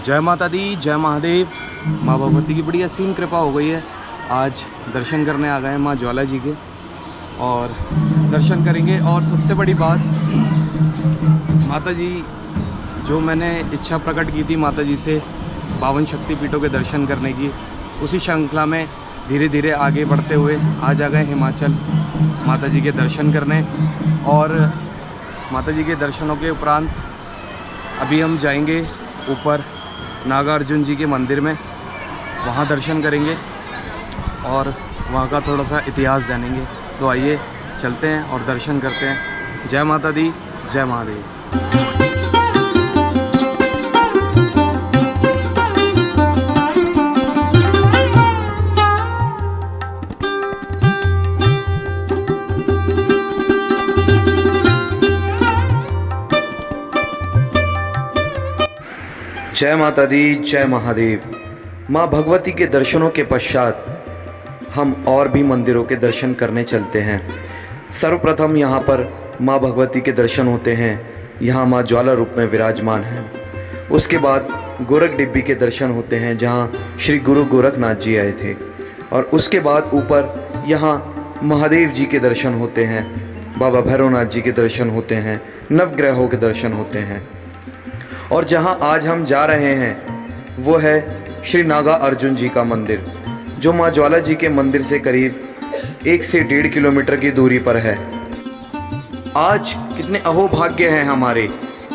जय माता दी, जय महादेव। माँ भगवती की बड़ी असीम कृपा हो गई है। आज दर्शन करने आ गए हैं माँ ज्वाला जी के, और दर्शन करेंगे। और सबसे बड़ी बात, माता जी जो मैंने इच्छा प्रकट की थी माता जी से पावन शक्तिपीठों के दर्शन करने की, उसी श्रृंखला में धीरे धीरे आगे बढ़ते हुए आज आ गए हिमाचल माता जी के दर्शन करने। और माता जी के दर्शनों के उपरांत अभी हम जाएंगे ऊपर नागार्जुन जी के मंदिर में, वहाँ दर्शन करेंगे और वहाँ का थोड़ा सा इतिहास जानेंगे। तो आइए चलते हैं और दर्शन करते हैं। जय माता दी, जय महादेव। जय माता दी, जय महादेव। माँ भगवती के दर्शनों के पश्चात हम और भी मंदिरों के दर्शन करने चलते हैं। सर्वप्रथम यहाँ पर माँ भगवती के दर्शन होते हैं। यहाँ माँ ज्वाला रूप में विराजमान हैं। उसके बाद गोरख डिब्बी के दर्शन होते हैं, जहाँ श्री गुरु गोरखनाथ जी आए थे। और उसके बाद ऊपर यहाँ महादेव जी के दर्शन होते हैं, बाबा भैरवनाथ जी के दर्शन होते हैं, नवग्रहों के दर्शन होते हैं। और जहां आज हम जा रहे हैं वो है श्री नागा अर्जुन जी का मंदिर, जो माँ ज्वाला जी के मंदिर से करीब 1 से 1.5 किलोमीटर की दूरी पर है। आज कितने अहोभाग्य हैं हमारे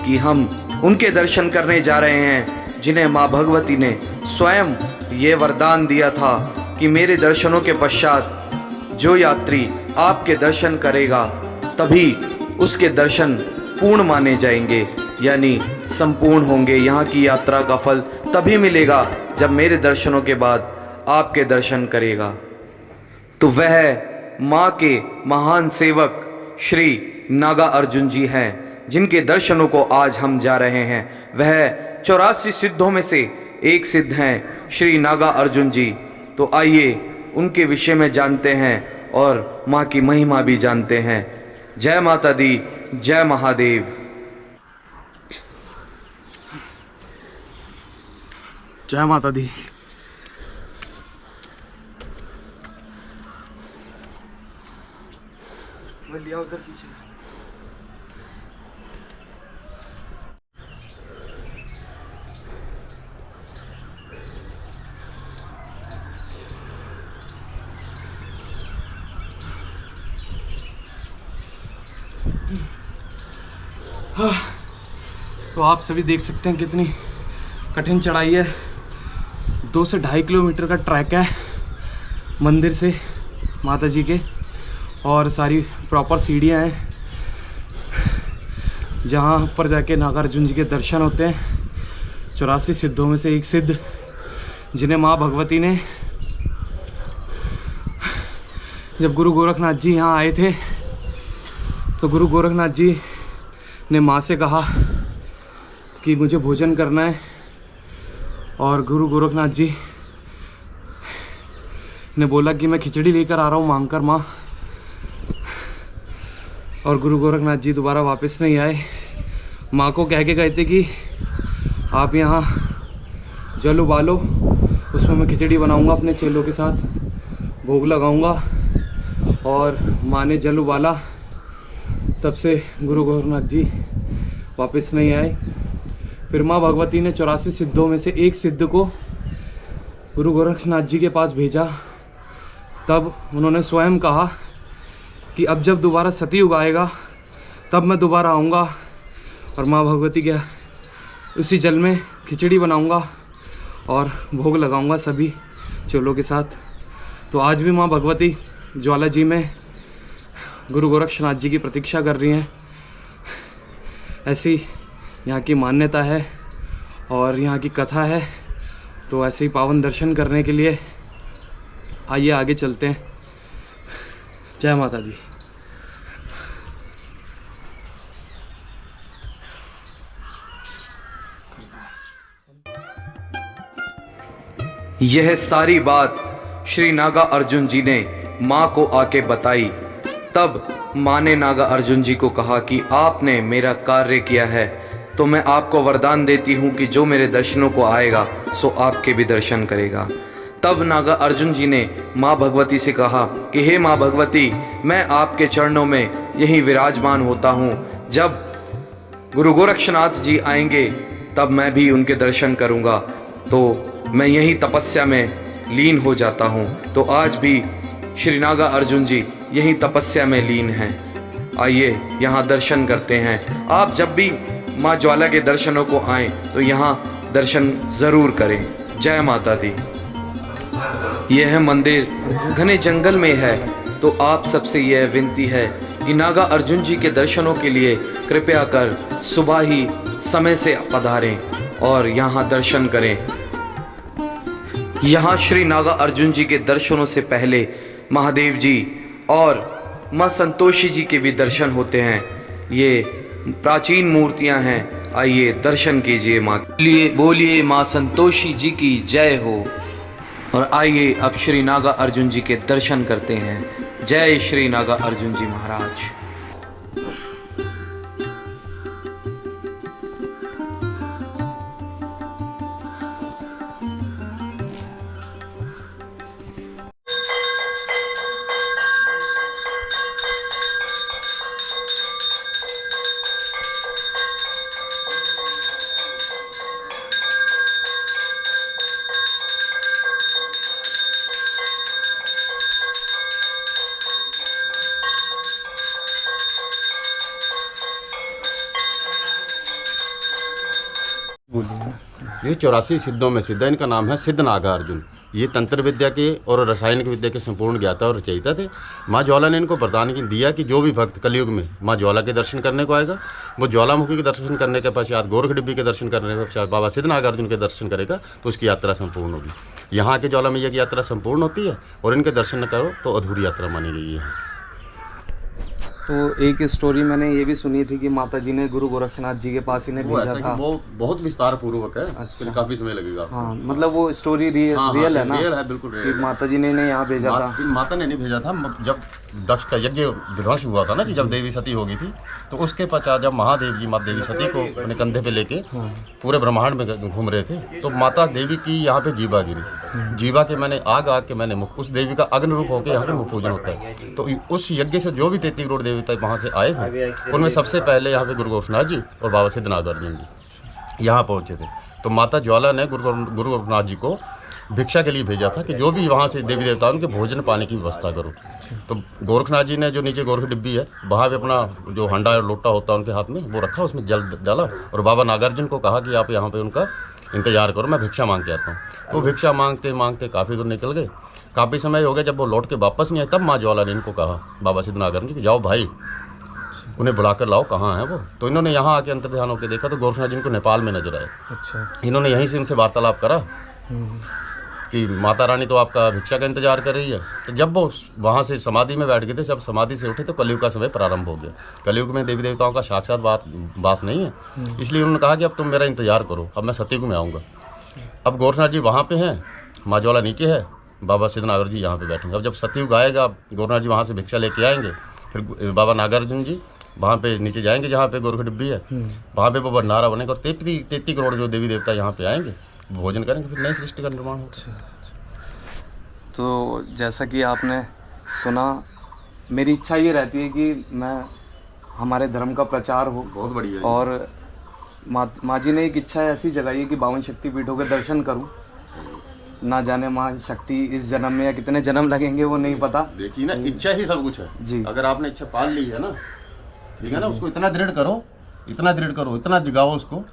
कि हम उनके दर्शन करने जा रहे हैं, जिन्हें माँ भगवती ने स्वयं ये वरदान दिया था कि मेरे दर्शनों के पश्चात जो यात्री आपके दर्शन करेगा तभी उसके दर्शन पूर्ण माने जाएंगे, यानी संपूर्ण होंगे। यहाँ की यात्रा का फल तभी मिलेगा जब मेरे दर्शनों के बाद आपके दर्शन करेगा। तो वह माँ के महान सेवक श्री नागा अर्जुन जी हैं, जिनके दर्शनों को आज हम जा रहे हैं। वह 84 सिद्धों में से एक सिद्ध हैं श्री नागा अर्जुन जी। तो आइए उनके विषय में जानते हैं और माँ की महिमा भी जानते हैं। जय माता दी, जय महादेव। जय माता दी। मैं लिया उधर पीछे। तो आप सभी देख सकते हैं कितनी कठिन चढ़ाई है। 2 से 2.5 किलोमीटर का ट्रैक है मंदिर से माता जी के, और सारी प्रॉपर सीढ़ियाँ हैं जहाँ ऊपर जाके नागार्जुन जी के दर्शन होते हैं। 84 सिद्धों में से एक सिद्ध, जिन्हें माँ भगवती ने जब गुरु गोरखनाथ जी यहाँ आए थे तो गुरु गोरखनाथ जी ने माँ से कहा कि मुझे भोजन करना है, और गुरु गोरखनाथ जी ने बोला कि मैं खिचड़ी लेकर आ रहा हूँ मांग कर माँ। और गुरु गोरखनाथ जी दोबारा वापस नहीं आए। माँ को कह के गए थे कि आप यहाँ जल उबालो, उसमें मैं खिचड़ी बनाऊँगा अपने चेलों के साथ, भोग लगाऊँगा। और माँ ने जल उबाला, तब से गुरु गोरखनाथ जी वापस नहीं आए। फिर माँ भगवती ने 84 सिद्धों में से एक सिद्ध को गुरु गोरखनाथ जी के पास भेजा। तब उन्होंने स्वयं कहा कि अब जब दोबारा सतयुग आएगा तब मैं दोबारा आऊँगा और माँ भगवती के उसी जल में खिचड़ी बनाऊँगा और भोग लगाऊँगा सभी चेलों के साथ। तो आज भी माँ भगवती ज्वाला जी में गुरु गोरक्षनाथ जी की प्रतीक्षा कर रही हैं, ऐसी यहाँ की मान्यता है। और यहाँ की कथा है। तो ऐसे ही पावन दर्शन करने के लिए आइए आगे चलते हैं। जय माता दी। यह सारी बात श्री नागा अर्जुन जी ने माँ को आके बताई। तब माँ ने नागा अर्जुन जी को कहा कि आपने मेरा कार्य किया है तो मैं आपको वरदान देती हूँ कि जो मेरे दर्शनों को आएगा सो आपके भी दर्शन करेगा। तब नागा अर्जुन जी ने माँ भगवती से कहा कि हे माँ भगवती, मैं आपके चरणों में यहीं विराजमान होता हूँ। जब गुरु गोरक्षनाथ जी आएंगे तब मैं भी उनके दर्शन करूँगा। तो मैं यहीं तपस्या में लीन हो जाता हूँ। तो आज भी श्री नागा अर्जुन जी यहीं तपस्या में लीन हैं। आइए यहाँ दर्शन करते हैं। आप जब भी माँ ज्वाला के दर्शनों को आएं तो यहाँ दर्शन ज़रूर करें। जय माता दी। यह मंदिर घने जंगल में है, तो आप सबसे यह विनती है कि नागा अर्जुन जी के दर्शनों के लिए कृपया कर सुबह ही समय से पधारें और यहाँ दर्शन करें। यहाँ श्री नागा अर्जुन जी के दर्शनों से पहले महादेव जी और माँ संतोषी जी के भी दर्शन होते हैं। ये प्राचीन मूर्तियाँ हैं। आइए दर्शन कीजिए माँ। बोलिए माँ संतोषी जी की जय हो। और आइए अब श्री नागा अर्जुन जी के दर्शन करते हैं। जय श्री नागा अर्जुन जी महाराज। ये 84 सिद्धों में सिद्ध है। इनका नाम है सिद्ध नागा अर्जुन। ये तंत्र विद्या के और रासायनिक विद्या के संपूर्ण ज्ञाता और रचयिता थे। माँ ज्वाला ने इनको वरदान दिया कि जो भी भक्त कलयुग में माँ ज्वाला के दर्शन करने को आएगा, वो ज्वालामुखी के दर्शन करने के पश्चात गोरखडिब्बी के दर्शन करने के पश्चात बाबा सिद्ध नागा अर्जुन के दर्शन करेगा तो उसकी यात्रा संपूर्ण होगी। यहाँ के ज्वाला मैया की यात्रा संपूर्ण होती है और इनके दर्शन न करो तो अधूरी यात्रा मानी गई है। तो एक स्टोरी मैंने ये भी सुनी थी कि माता जी ने गुरु गोरक्षनाथ जी के पास इन्हें भेजा था। वो बहुत विस्तार पूर्वक है। अच्छा। काफी समय लगेगा। हाँ, मतलब वो स्टोरी रियल है ना? रियल है, बिल्कुल रियल। माता जी ने इन्हें यहाँ भेजा था। माता ने नहीं भेजा था। जब दक्ष का यज्ञ विध्वंस हुआ था ना, कि जब देवी सती हो गई थी, तो उसके पश्चात जब महादेव जी माता देवी सती को अपने कंधे पे लेके पूरे ब्रह्मांड में घूम रहे थे, तो माता देवी की यहाँ पे जीवा गिरी। जीवा के मैंने आग के मैंने मुख, उस देवी का अग्नि रूप होकर यहाँ पे मुख पूजन होता है। तो उस यज्ञ से जो भी 33 करोड़ देवता वहाँ से आए थे, उनमें सबसे पहले यहाँ पे गुरु गोरखनाथ जी और बाबा सिद्ध नागा अर्जुन जी यहाँ पहुँचे थे। तो माता ज्वाला ने गुरु गोरखनाथ जी को भिक्षा के लिए भेजा था कि जो भी वहाँ से देवी देवता उनके भोजन पाने की व्यवस्था करो। तो गोरखनाथ जी ने जो नीचे गोरख डिब्बी है वहाँ पे अपना जो हंडा और लोटा होता है उनके हाथ में, वो रखा, उसमें जल डाला और बाबा नागार्जुन को कहा कि आप यहाँ पे उनका इंतजार करो, मैं भिक्षा मांग के आता हूँ। तो भिक्षा मांगते मांगते काफ़ी दूर निकल गए। काफ़ी समय हो गया, जब वो लौट के वापस नहीं आए तब माँ ज्वाला ने इनको कहा, बाबा सिद्ध नागार्जुन जी, कि जाओ भाई उन्हें बुलाकर लाओ, कहाँ है वो। तो इन्होंने यहाँ आके अंतर्ध्यान होकर देखा तो गोरखनाथ जी को नेपाल में नजर आए। अच्छा। इन्होंने यहीं से उनसे वार्तालाप करा कि माता रानी तो आपका भिक्षा का इंतजार कर रही है। तो जब वो वहाँ से समाधि में बैठ गए थे, जब समाधि से उठे तो कलयुग का समय प्रारंभ हो गया। कलयुग में देवी देवताओं का साक्षात वास नहीं है, इसलिए उन्होंने कहा कि अब तुम मेरा इंतजार करो, अब मैं सतयुग में आऊँगा। अब गोरखनाथ जी वहाँ पे हैं, माँ ज्वाला नीचे है, बाबा सिद्ध नागार्जुन जी यहाँ पे बैठेंगे। अब जब सतयुग आएगा, गोरखनाथ जी वहाँ से भिक्षा लेके आएंगे, फिर बाबा नागार्जुन जी वहाँ पे नीचे जाएंगे जहाँ पे गोरख डिब्बी है, वहाँ पे वो भंडारा बनेगा और 33 करोड़ जो देवी देवता यहाँ पे आएंगे, भोजन करेंगे, फिर नई सृष्टि का निर्माण होगा। तो जैसा कि आपने सुना, मेरी इच्छा ये रहती है कि मैं हमारे धर्म का प्रचार हो। बहुत बढ़िया। और माँ जी ने एक इच्छा ऐसी जगाई है कि 52 शक्तिपीठों के दर्शन करूं। ना जाने माँ शक्ति इस जन्म में या कितने जन्म लगेंगे वो नहीं पता। देखिए ना, इच्छा ही सब कुछ है जी। अगर आपने इच्छा पाल ली है ना, ठीक है ना, उसको इतना दृढ़ करो, इतना दृढ़ करो, इतना जगाओ उसको,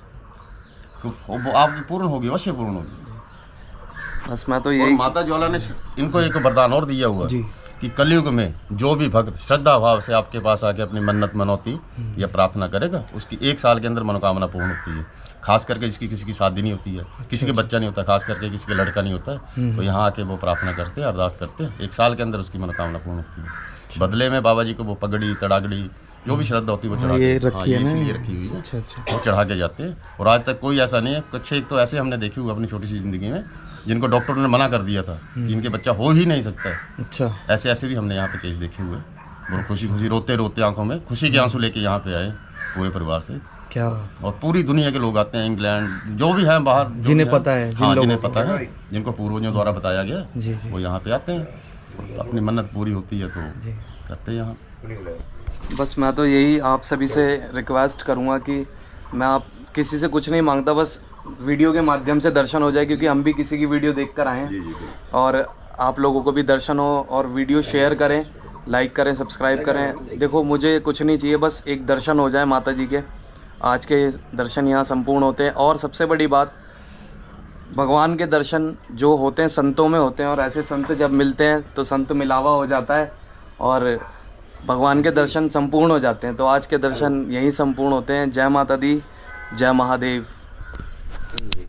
वो आपकी पूर्ण होगी, अवश्य पूर्ण होगी। बस मैं तो यही। माता ज्वाला ने इनको एक वरदान और दिया हुआ जी कि कलयुग में जो भी भक्त श्रद्धा भाव से आपके पास आके अपनी मन्नत मनौती या प्रार्थना करेगा, उसकी 1 साल के अंदर मनोकामना पूर्ण होती है। खास करके जिसकी किसी की शादी नहीं होती है, किसी के बच्चा नहीं होता, खास करके किसी के लड़का नहीं होता है, तो यहाँ आके वो प्रार्थना करते हैं, अरदास करते हैं, 1 साल के अंदर उसकी मनोकामना पूर्ण होती है। बदले में बाबा जी को वो पगड़ी तड़ागड़ी जो भी श्रद्धा होती है वो चढ़ा ये के, रखी है ना, इसलिए रखी हुई है, अच्छा वो चढ़ा के जाते हैं। और आज तक कोई ऐसा नहीं है, कुछ एक तो ऐसे हमने देखे हुए अपनी छोटी सी ज़िंदगी में जिनको डॉक्टरों ने मना कर दिया था कि इनके बच्चा हो ही नहीं सकता है। अच्छा, ऐसे ऐसे भी हमने यहाँ पे केस देखे हुए, बहुत खुशी खुशी रोते रोते आंखों में खुशी के आंसू लेके यहाँ पे आए पूरे परिवार से। क्या और पूरी दुनिया के लोग आते हैं, इंग्लैंड जो भी हैं बाहर, जिन्हें पता है, हाँ जिन्हें पता है, जिनको पूर्वजों द्वारा बताया गया, जी जी वो यहाँ पे आते हैं, अपनी मन्नत पूरी होती है तो जी। करते हैं यहाँ। बस मैं तो यही आप सभी से रिक्वेस्ट करूँगा कि मैं आप किसी से कुछ नहीं मांगता, बस वीडियो के माध्यम से दर्शन हो जाए, क्योंकि हम भी किसी की वीडियो देख कर आए हैं और आप लोगों को भी दर्शन हो। और वीडियो शेयर करें, लाइक करें, सब्सक्राइब करें। देखो मुझे कुछ नहीं चाहिए, बस एक दर्शन हो जाए माता जी के। आज के दर्शन यहाँ संपूर्ण होते हैं। और सबसे बड़ी बात, भगवान के दर्शन जो होते हैं संतों में होते हैं, और ऐसे संत जब मिलते हैं तो संत मिलावा हो जाता है और भगवान के दर्शन संपूर्ण हो जाते हैं। तो आज के दर्शन यहीं संपूर्ण होते हैं। जय माता दी, जय महादेव।